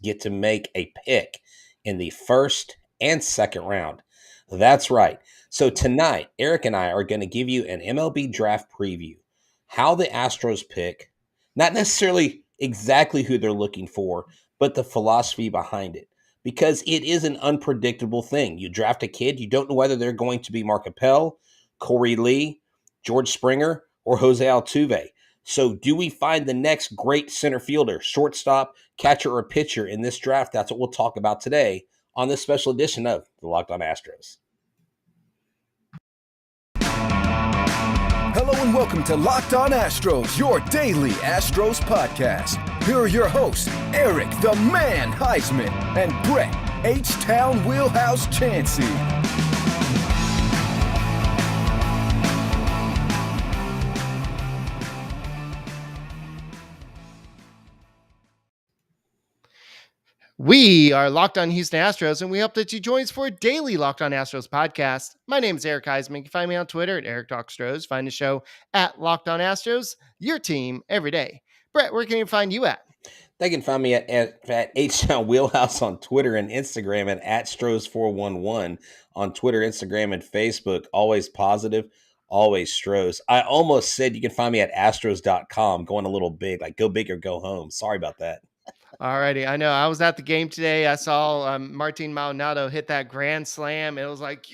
get to make a pick in the first and second round. That's right. So tonight, Eric and I are going to give you an MLB draft preview, how the Astros pick, not necessarily exactly who they're looking for, but the philosophy behind it. Because it is an unpredictable thing. You draft a kid, you don't know whether they're going to be Mark Appel, Corey Lee, George Springer, or Jose Altuve. So do we find the next great center fielder, shortstop, catcher, or pitcher in this draft? That's what we'll talk about today on this special edition of the Locked On Astros. Hello and welcome to Locked On Astros, your daily Astros podcast. Here are your hosts, Eric the Man Heisman and Brett H-Town Wheelhouse Chansey. We are Locked On Houston Astros, and we hope that you join us for a daily Locked On Astros podcast. My name is Eric Heisman. You can find me on Twitter at Eric Talk Stros. Find the show at Locked On Astros, your team every day. Brett, where can you find you at? They can find me at H-Town Wheelhouse on Twitter and Instagram and at Stros411 on Twitter, Instagram, and Facebook. Always positive, always Stros. I almost said you can find me at Astros.com, going a little big, like go big or go home. Sorry about that. Alrighty, I know. I was at the game today. I saw Martin Maldonado hit that grand slam. It was like,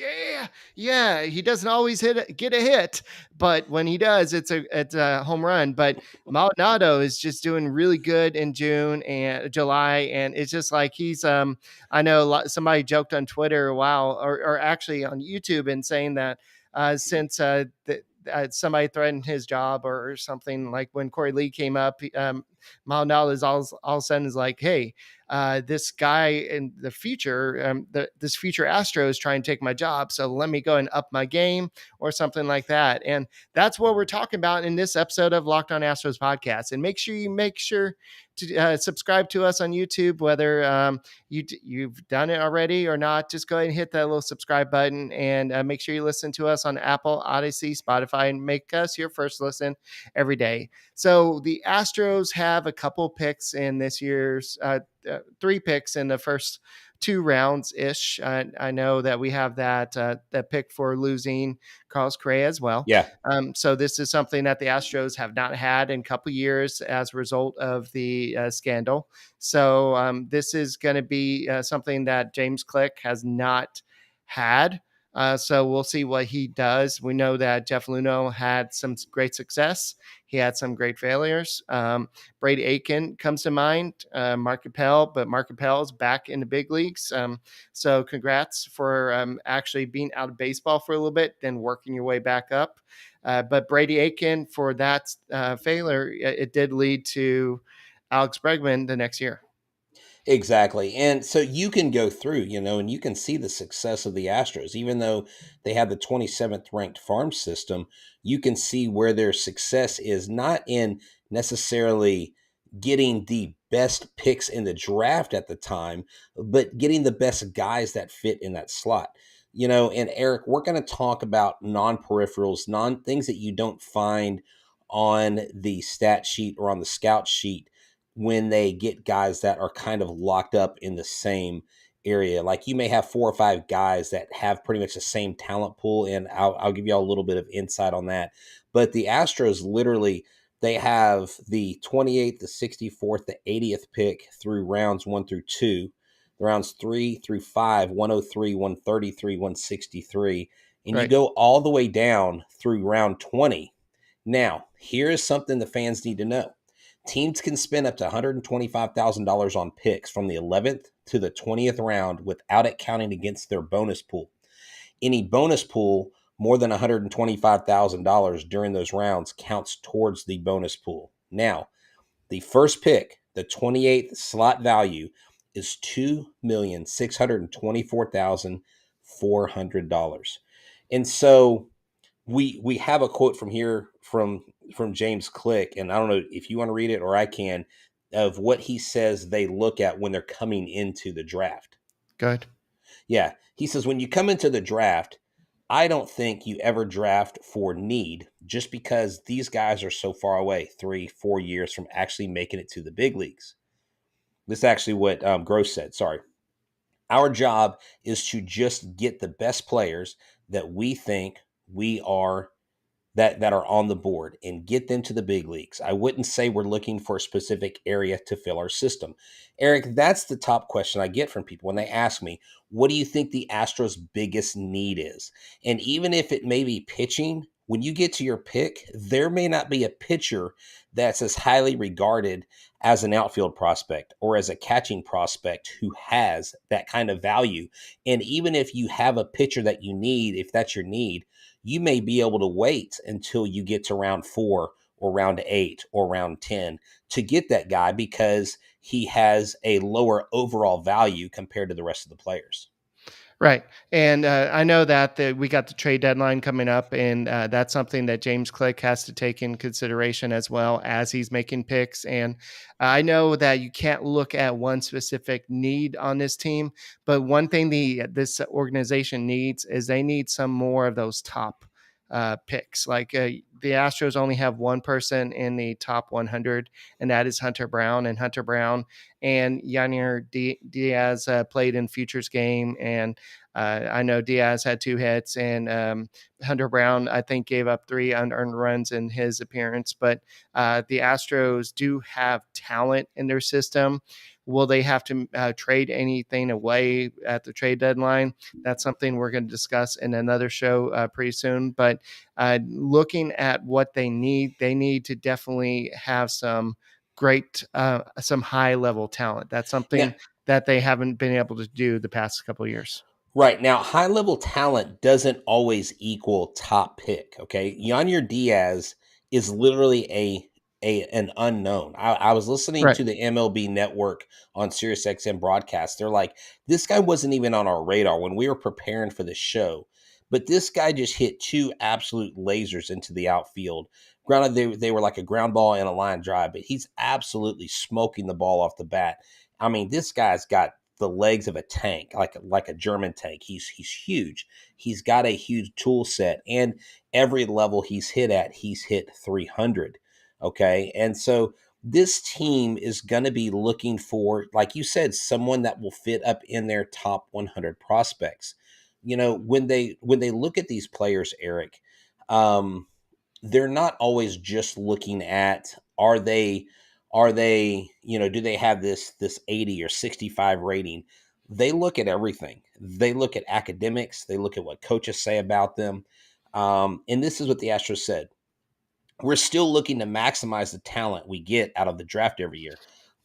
yeah. He doesn't always get a hit, but when he does, it's a home run. But Maldonado is just doing really good in June and July, and it's just like he's. I know somebody joked on Twitter a while, or actually on YouTube, and saying that since somebody threatened his job or something, like when Corey Lee came up. Maldonado is all of a sudden is like, hey, this guy in the future, this future Astro is trying to take my job. So let me go and up my game or something like that. And that's what we're talking about in this episode of Locked On Astros podcast. And make sure to subscribe to us on YouTube, whether you've done it already or not. Just go ahead and hit that little subscribe button and make sure you listen to us on Apple, Odyssey, Spotify, and make us your first listen every day. So the Astros have a couple picks in this year's 3 picks in the first 2 rounds ish. I know that we have that pick for losing Carlos Correa as well. Yeah. So this is something that the Astros have not had in a couple years as a result of the scandal. So this is going to be something that James Click has not had. So we'll see what he does. We know that Jeff Luhnow had some great success. He had some great failures. Brady Aiken comes to mind, Mark Appel, but Mark Appel is back in the big leagues. So congrats for actually being out of baseball for a little bit, then working your way back up. But Brady Aiken, for that failure, it did lead to Alex Bregman the next year. Exactly. And so you can go through, and you can see the success of the Astros. Even though they have the 27th ranked farm system, you can see where their success is not in necessarily getting the best picks in the draft at the time, but getting the best guys that fit in that slot. And Eric, we're going to talk about non-peripherals, things that you don't find on the stat sheet or on the scout sheet when they get guys that are kind of locked up in the same area. Like you may have 4 or 5 guys that have pretty much the same talent pool, and I'll give you all a little bit of insight on that. But the Astros literally, they have the 28th, the 64th, the 80th pick through rounds 1 through 2, rounds 3 through 5, 103, 133, 163, and you go all the way down through round 20. Now, here's something the fans need to know. Teams can spend up to $125,000 on picks from the 11th to the 20th round without it counting against their bonus pool. Any bonus pool more than $125,000 during those rounds counts towards the bonus pool. Now, the first pick, the 28th slot value, is $2,624,400. And so we have a quote from here from James Click, and I don't know if you want to read it or I can, of what he says they look at when they're coming into the draft. Good. Yeah. He says, when you come into the draft, I don't think you ever draft for need just because these guys are so far away, 3-4 years from actually making it to the big leagues. This is actually what Gross said. Sorry. Our job is to just get the best players that we think we are that are on the board and get them to the big leagues. I wouldn't say we're looking for a specific area to fill our system. Eric, that's the top question I get from people when they ask me, what do you think the Astros' biggest need is? And even if it may be pitching, when you get to your pick, there may not be a pitcher that's as highly regarded as an outfield prospect or as a catching prospect who has that kind of value. And even if you have a pitcher that you need, if that's your need, you may be able to wait until you get to round 4 or round 8 or round 10 to get that guy because he has a lower overall value compared to the rest of the players. Right. And I know that we got the trade deadline coming up, and that's something that James Click has to take in consideration as well as he's making picks. And I know that you can't look at one specific need on this team, but one thing this organization needs is they need some more of those top picks. Like the Astros only have one person in the top 100, and that is Hunter Brown. And Hunter Brown and Yanir Diaz played in Futures game, and I know Diaz had 2 hits, and Hunter Brown, I think, gave up 3 unearned runs in his appearance. But the Astros do have talent in their system. Will they have to trade anything away at the trade deadline? That's something we're going to discuss in another show pretty soon. But looking at what they need to definitely have some some high level talent. That's Now, something that they haven't been able to do the past couple of years. right now, high level talent doesn't always equal top pick. Okay, Yanir Diaz is literally an unknown. I was listening Right. to the MLB Network on SiriusXM broadcast. They're like, this guy wasn't even on our radar when we were preparing for the show, but this guy just hit 2 absolute lasers into the outfield. Granted, they were like a ground ball and a line drive, but he's absolutely smoking the ball off the bat. I mean, this guy's got the legs of a tank, like a German tank. He's huge. He's got a huge tool set, and every level he's hit 300. Okay, and so this team is going to be looking for, like you said, someone that will fit up in their top 100 prospects. You know, when they look at these players, Eric, um, they're not always just looking at are they do they have this 80 or 65 rating. They look at everything. They look at academics. They look at what coaches say about them. And this is what the Astros said: we're still looking to maximize the talent we get out of the draft every year.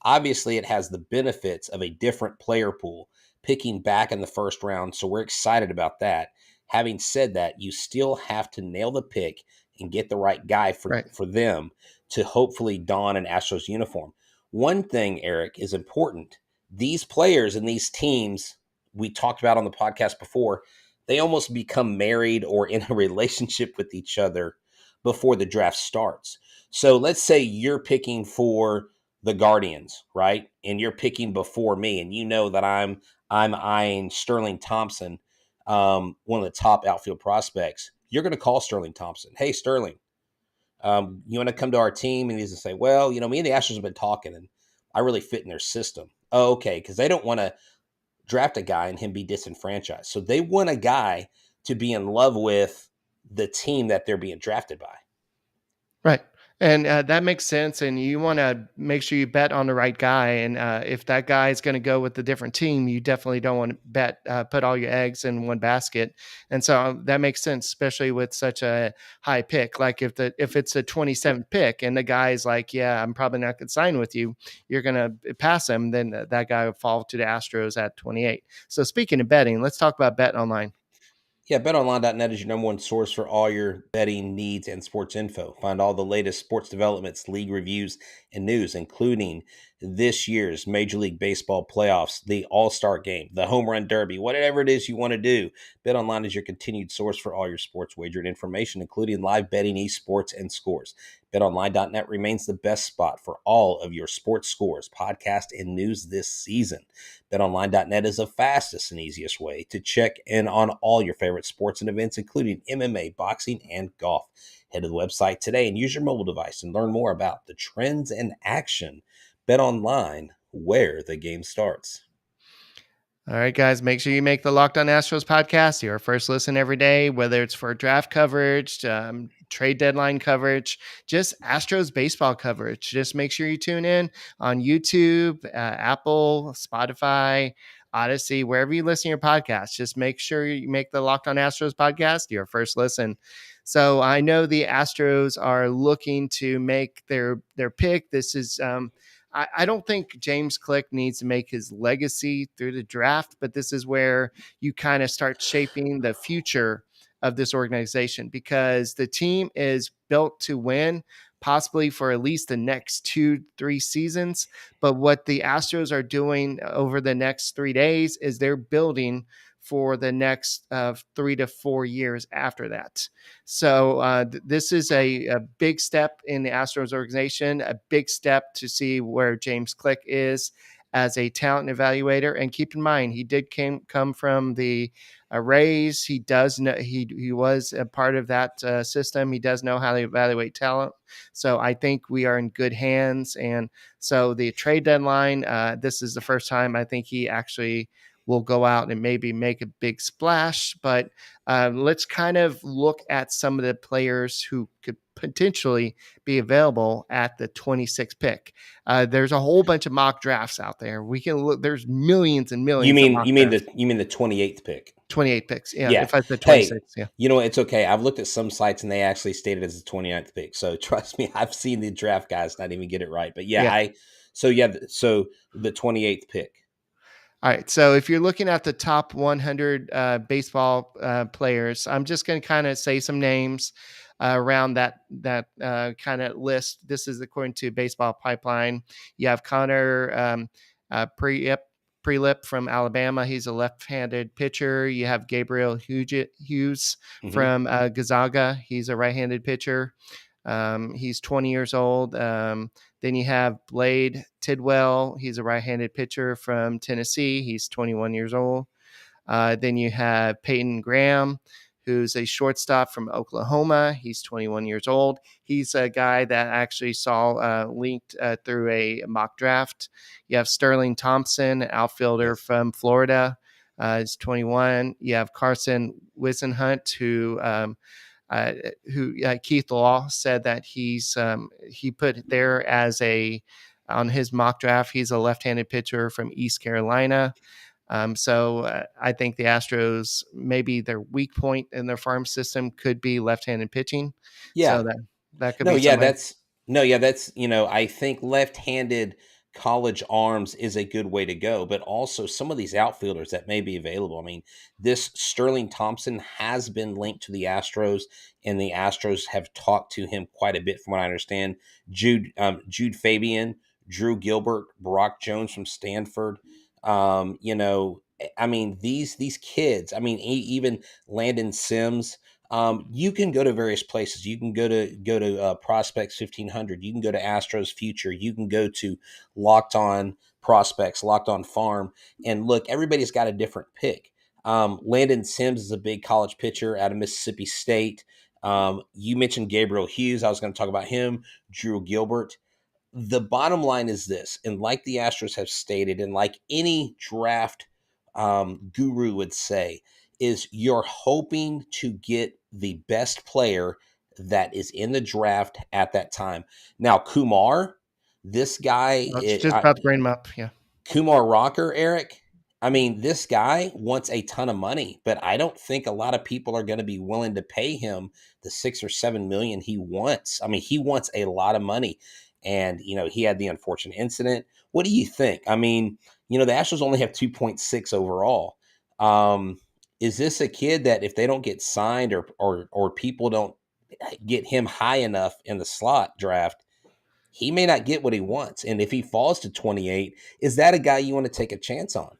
Obviously, it has the benefits of a different player pool, picking back in the first round, so we're excited about that. Having said that, you still have to nail the pick and get the right guy Right. for them to hopefully don an Astros uniform. One thing, Eric, is important. These players and these teams we talked about on the podcast before, they almost become married or in a relationship with each other before the draft starts. So let's say you're picking for the Guardians, right? And you're picking before me, and you know that I'm eyeing Sterling Thompson, one of the top outfield prospects. You're going to call Sterling Thompson. Hey, Sterling, you want to come to our team? And he's going to say, well, me and the Astros have been talking, and I really fit in their system. Oh, okay, because they don't want to draft a guy and him be disenfranchised. So they want a guy to be in love with the team that they're being drafted by. Right. And that makes sense. And you want to make sure you bet on the right guy. And if that guy is going to go with a different team, you definitely don't want to put all your eggs in one basket. And so that makes sense, especially with such a high pick. Like if it's a 27th pick and the guy is like, yeah, I'm probably not going to sign with you, you're going to pass him. Then that guy will fall to the Astros at 28. So speaking of betting, let's talk about Bet Online. Yeah, betonline.net is your number one source for all your betting needs and sports info. Find all the latest sports developments, league reviews, and news, including this year's Major League Baseball playoffs, the All-Star game, the Home Run Derby, whatever it is you want to do. BetOnline is your continued source for all your sports wagering information, including live betting, esports, and scores. BetOnline.net remains the best spot for all of your sports scores, podcast, and news this season. BetOnline.net is the fastest and easiest way to check in on all your favorite sports and events, including MMA, boxing, and golf. Head to the website today and use your mobile device and learn more about the trends and action. BetOnline, where the game starts. All right, guys, make sure you make the Locked On Astros podcast your first listen every day, whether it's for draft coverage, trade deadline coverage, just Astros baseball coverage. Just make sure you tune in on YouTube, Apple, Spotify, Odyssey, wherever you listen to your podcast. Just make sure you make the Locked On Astros podcast your first listen. So I know the Astros are looking to make their pick. This is I don't think James Click needs to make his legacy through the draft, but this is where you kind of start shaping the future of this organization, because the team is built to win, possibly for at least the next 2-3 seasons. But what the Astros are doing over the next 3 days is they're building for the next 3 to 4 years after that. So this is a big step in the Astros organization, a big step to see where James Click is as a talent evaluator. And keep in mind, he did come from the Rays. He does know he was a part of that system. He does know how to evaluate talent. So I think we are in good hands. And so the trade deadline, this is the first time I think he actually will go out and maybe make a big splash. But let's kind of look at some of the players who could potentially be available at the 26th pick. There's a whole bunch of mock drafts out there. We can look. There's millions and You millions of mean mock drafts. you mean the 28th pick? 28 picks. Yeah, Yeah. if I said Hey, 26, yeah. you know what? It's okay. I've looked at some sites and they actually stated as the 29th pick. So trust me, I've seen the draft guys not even get it right. But Yeah. so the 28th pick. All right. So if you're looking at the top 100 baseball players, I'm just going to kind of say some names around that kind of list. This is according to Baseball Pipeline. You have Connor Prelip from Alabama. He's a left-handed pitcher. You have Gabriel Hughes from Gonzaga. He's a right-handed pitcher. He's 20 years old. Then you have Blade Tidwell. He's a right-handed pitcher from Tennessee. He's 21 years old. Then you have Peyton Graham, who's a shortstop from Oklahoma. He's 21 years old. He's a guy that I actually saw linked through a mock draft. You have Sterling Thompson, outfielder from Florida. He's 21. You have Carson Wisenhunt, who Keith Law said that he put there as on his mock draft. He's a left-handed pitcher from East Carolina. So I think the Astros, maybe their weak point in their farm system could be left-handed pitching. Yeah. So that could be somebody. That's, I think left-handed college arms is a good way to go, but also some of these outfielders that may be available. I mean, this Sterling Thompson has been linked to the Astros, and the Astros have talked to him quite a bit, from what I understand. Jude Fabian, Drew Gilbert, Brock Jones from Stanford. I mean, these kids. I mean, even Landon Sims. You can go to various places. You can go to Prospects 1500. You can go to Astros Future. You can go to Locked On Prospects, Locked On Farm, and look. Everybody's got a different pick. Landon Sims is a big college pitcher out of Mississippi State. You mentioned Gabriel Hughes. I was going to talk about him. Drew Gilbert. The bottom line is this, and like the Astros have stated, and like any draft guru would say, is you're hoping to get the best player that is in the draft at that time. Now, Kumar, this guy, It's just about to bring him up. Yeah. Kumar Rocker, Eric. I mean, this guy wants a ton of money, but I don't think a lot of people are going to be willing to pay him the 6 or 7 million he wants. I mean, he wants a lot of money. And, he had the unfortunate incident. What do you think? I mean, the Astros only have 2.6 overall. Is this a kid that if they don't get signed or people don't get him high enough in the slot draft, he may not get what he wants? And if he falls to 28, is that a guy you want to take a chance on?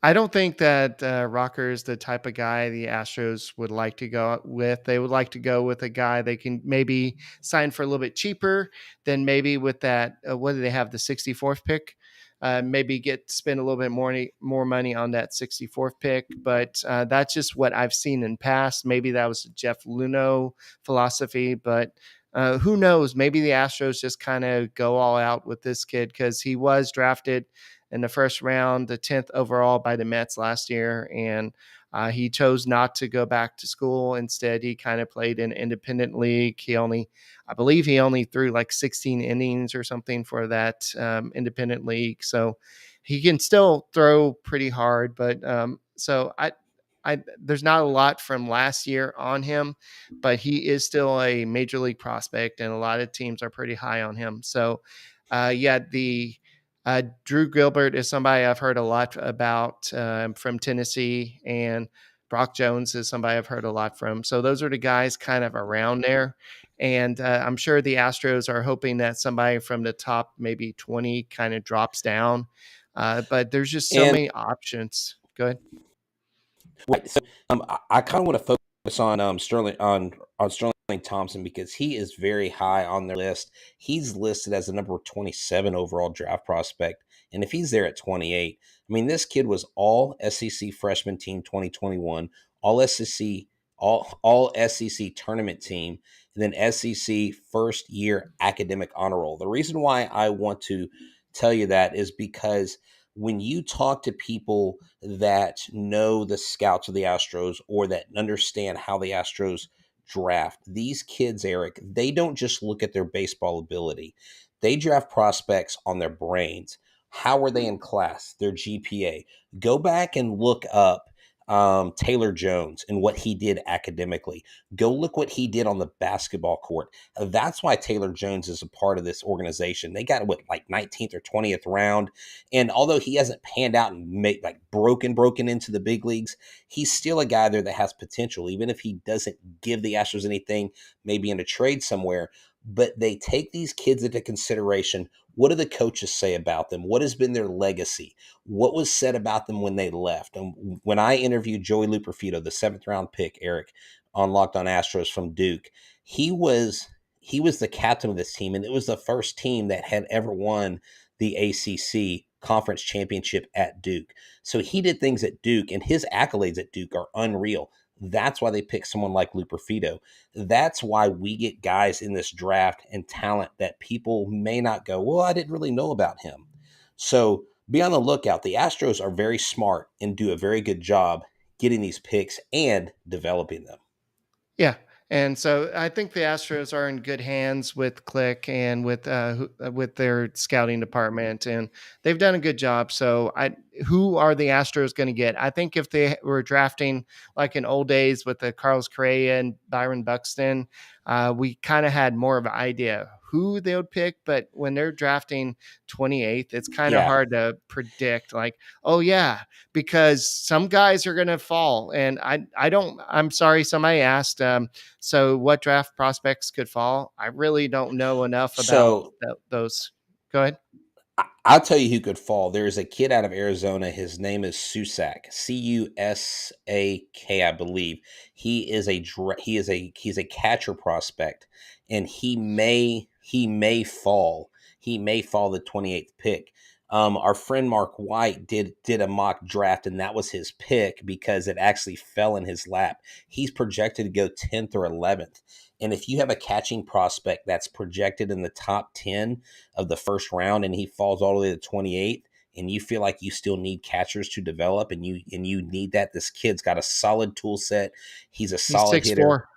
I don't think that Rocker is the type of guy the Astros would like to go with. They would like to go with a guy they can maybe sign for a little bit cheaper than maybe with that. What do they have? The 64th pick. Maybe spend a little bit more money on that 64th pick. But that's just what I've seen in past. Maybe that was Jeff Luhnow philosophy, but who knows? Maybe the Astros just kind of go all out with this kid because he was drafted in the first round, the 10th overall by the Mets last year. And he chose not to go back to school. Instead, he kind of played in independent league. I believe he only threw like 16 innings or something for that independent league. So he can still throw pretty hard, but there's not a lot from last year on him, but he is still a major league prospect, and a lot of teams are pretty high on him. So, the Drew Gilbert is somebody I've heard a lot about from Tennessee, and Brock Jones is somebody I've heard a lot from. So those are the guys kind of around there. And I'm sure the Astros are hoping that somebody from the top maybe 20 kind of drops down. But there's just so And many options. Go ahead. right, so I kind of want to focus on Sterling Thompson because he is very high on their list. He's listed as the number 27 overall draft prospect, and if he's there at 28, I mean this kid was all SEC freshman team 2021, all SEC all SEC tournament team, and then SEC first year academic honor roll. The reason why I want to tell you that is because when you talk to people that know the scouts of the Astros or that understand how the Astros draft, these kids, Eric, they don't just look at their baseball ability. They draft prospects on their brains. How are they in class? Their GPA. Go back and look up Taylor Jones and what he did academically. Go look what he did on the basketball court. That's why Taylor Jones is a part of this organization. They got like 19th or 20th round, and although he hasn't panned out and made like broken into the big leagues, he's still a guy there that has potential. Even if he doesn't give the Astros anything, maybe in a trade somewhere, but they take these kids into consideration. What do the coaches say about them? What has been their legacy? What was said about them when they left? And when I interviewed Joey Luperfido, the 7th round pick, Eric, on Locked On Astros from Duke, he was the captain of this team, and it was the first team that had ever won the ACC conference championship at Duke. So he did things at Duke, and his accolades at Duke are unreal. That's why they pick someone like Luperfido. That's why we get guys in this draft and talent that people may not go, well, I didn't really know about him. So be on the lookout. The Astros are very smart and do a very good job getting these picks and developing them. Yeah. And so I think the Astros are in good hands with Click and with their scouting department, and they've done a good job. So who are the Astros going to get? I think if they were drafting like in old days with the Carlos Correa and Byron Buxton, we kind of had more of an idea who they would pick. But when they're drafting 28th, it's kind of Yeah. hard to predict. Like, oh yeah, because some guys are going to fall, and I'm sorry, somebody asked. So what draft prospects could fall? I really don't know enough about So those. Go ahead. I'll tell you who could fall. There's a kid out of Arizona. His name is Susak, Cusak, I believe. He's a catcher prospect, and he may fall. He may fall the 28th pick. Our friend Mark White did a mock draft, and that was his pick because it actually fell in his lap. He's projected to go 10th or 11th. And if you have a catching prospect that's projected in the top 10 of the first round and he falls all the way to 28th, and you feel like you still need catchers to develop and you need that, this kid's got a solid tool set. He's a He's solid 6'4". hitter.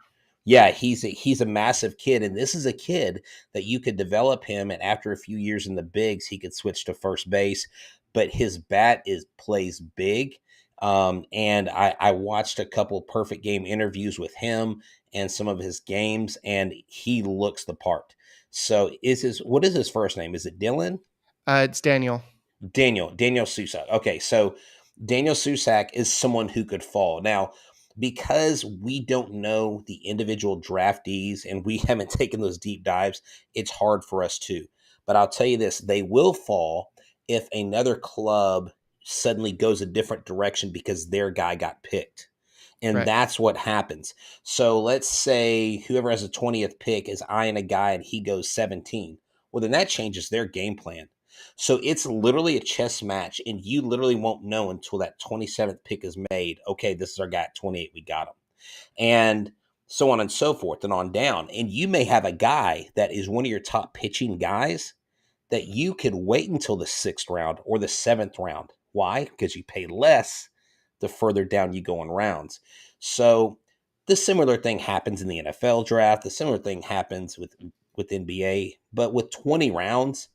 Yeah, he's a massive kid, and this is a kid that you could develop him, and after a few years in the bigs, he could switch to first base. But his bat plays big, and I watched a couple perfect game interviews with him and some of his games, and he looks the part. So what is his first name? Is it Dylan? It's Daniel. Daniel Susak. Okay, so Daniel Susak is someone who could fall. Now, because we don't know the individual draftees and we haven't taken those deep dives, it's hard for us to. But I'll tell you this, they will fall if another club suddenly goes a different direction because their guy got picked. And Right. that's what happens. So let's say whoever has the 20th pick is eyeing a guy and he goes 17. Well, then that changes their game plan. So it's literally a chess match, and you literally won't know until that 27th pick is made. Okay, this is our guy at 28. We got him. And so on and so forth and on down. And you may have a guy that is one of your top pitching guys that you could wait until the 6th round or the 7th round. Why? Because you pay less the further down you go in rounds. So the similar thing happens in the NFL draft. The similar thing happens with NBA, but with 20 rounds,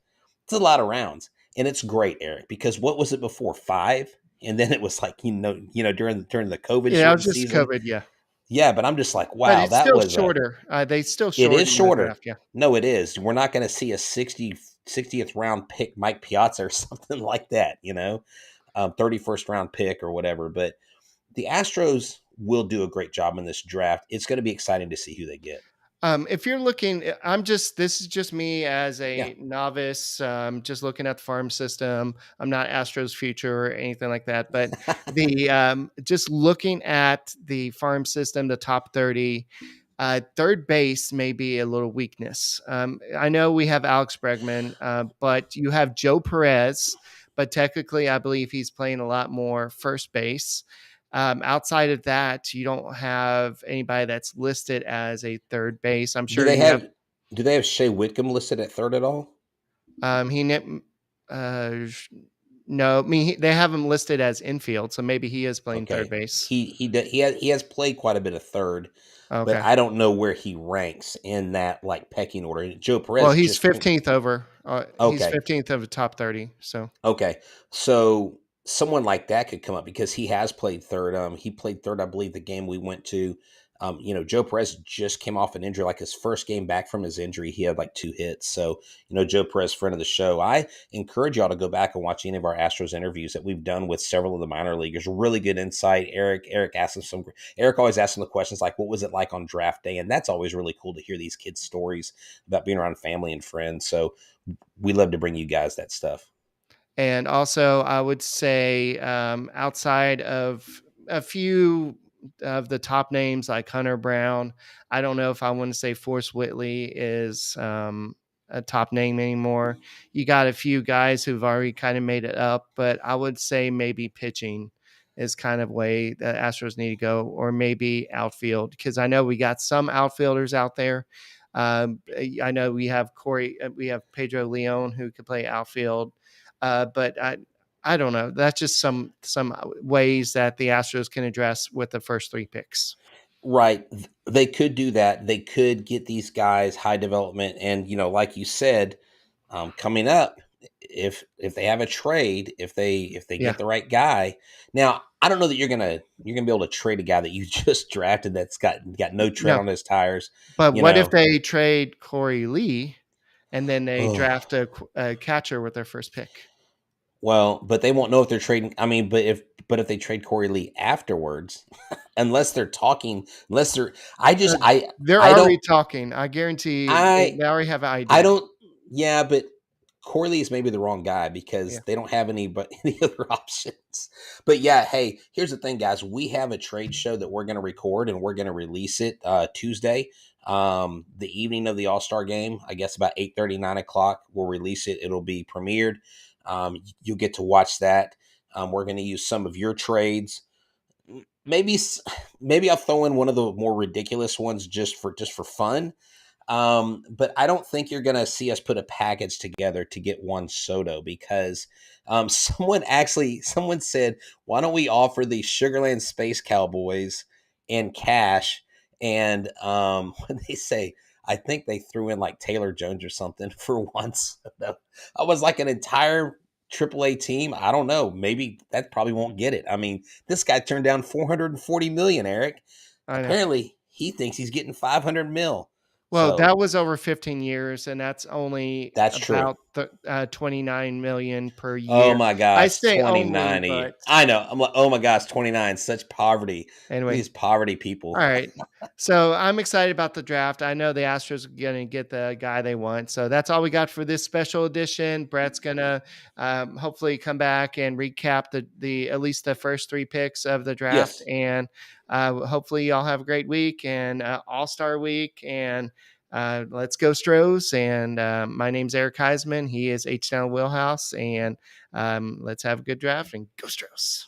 it's a lot of rounds, and it's great, Eric. Because what was it before 5, and then it was like during the COVID Yeah, I was shortened just season. covered. Yeah, Yeah, but I'm just like, but wow, it's that still was a. shorter. They still It is shorten the shorter. draft. Yeah. No, it is. We're not going to see a 60th round pick, Mike Piazza or something like that. 31st round pick or whatever. But the Astros will do a great job in this draft. It's going to be exciting to see who they get. If you're looking, this is just me as Yeah. a novice, just looking at the farm system. I'm not Astros future or anything like that, but just looking at the farm system, the top 30, third base may be a little weakness. I know we have Alex Bregman, but you have Joe Perez, but technically I believe he's playing a lot more first base. Outside of that, you don't have anybody that's listed as a third base. I'm Do sure they you have. have do they have Shea Whitcomb listed at third at all? He no, I mean they have him listed as infield, so maybe he is playing third Okay. base. He has played quite a bit of third, but Okay, I don't know where he ranks in that like pecking order. Joe well Perez he's just turned. 15th over. He's Okay. 15th of the top 30. So Okay. So someone like that could come up because he has played third. He played third, I believe, the game we went to. Joe Perez just came off an injury, like his first game back from his injury. He had like 2 hits. So, Joe Perez, friend of the show. I encourage y'all to go back and watch any of our Astros interviews that we've done with several of the minor leaguers. Really good insight. Eric always asks them the questions like, what was it like on draft day? And that's always really cool to hear these kids' stories about being around family and friends. So we love to bring you guys that stuff. and also, I would say outside of a few of the top names like Hunter Brown, I don't know if I want to say Forrest Whitley is a top name anymore. You got a few guys who've already kind of made it up, but I would say maybe pitching is kind of way the Astros need to go, or maybe outfield, because I know we got some outfielders out there. I know we have Pedro Leon who could play outfield. But I don't know. That's just some ways that the Astros can address with the first 3 picks. Right. They could do that. They could get these guys high development, and like you said, coming up, if they have a trade, if they Yeah. get the right guy. Now, I don't know that you're gonna be able to trade a guy that you just drafted that's got no tread No, on his tires. but You what if know. they trade Corey Lee and then they Oh. draft a catcher with their first pick? Well, but they won't know if they're trading. I mean, but if they trade Corey Lee afterwards, unless they're talking, unless they're, I just, Uh, They're I already don't, talking. I guarantee I they already have an I idea. don't. Yeah, but Corley is maybe the wrong guy because Yeah. they don't have any but any other options. But yeah, hey, here's the thing, guys. We have a trade show that we're going to record and we're going to release it Tuesday, the evening of the All Star game. I guess about 8:30, 9 o'clock. We'll release it. It'll be premiered. You'll get to watch that. We're going to use some of your trades. Maybe maybe I'll throw in one of the more ridiculous ones just for fun. But I don't think you're going to see us put a package together to get Juan Soto because someone said, why don't we offer the Sugarland Space Cowboys in cash? And when they say, I think they threw in like Taylor Jones or something for Juan Soto. I was like an entire AAA team. I don't know. Maybe that probably won't get it. I mean, this guy turned down 440 million, Eric. I know. Apparently, he thinks he's getting 500 mil. Well, So that was over 15 years, and that's only that's true. about 29 million per Oh year. my I gosh, say only, 29 a year. but I know. I'm like, oh my gosh, 29. Such poverty. anyway. These poverty All people. right. So I'm excited about the draft. I know the Astros are going to get the guy they want. So that's all we got for this special edition. Brett's going to hopefully come back and recap the at least the first 3 picks of the draft. Yes. And hopefully y'all have a great week and all-star week. And let's go Stros. And my name's Eric Heisman. He is H-Town Wheelhouse. And let's have a good draft and go Stros.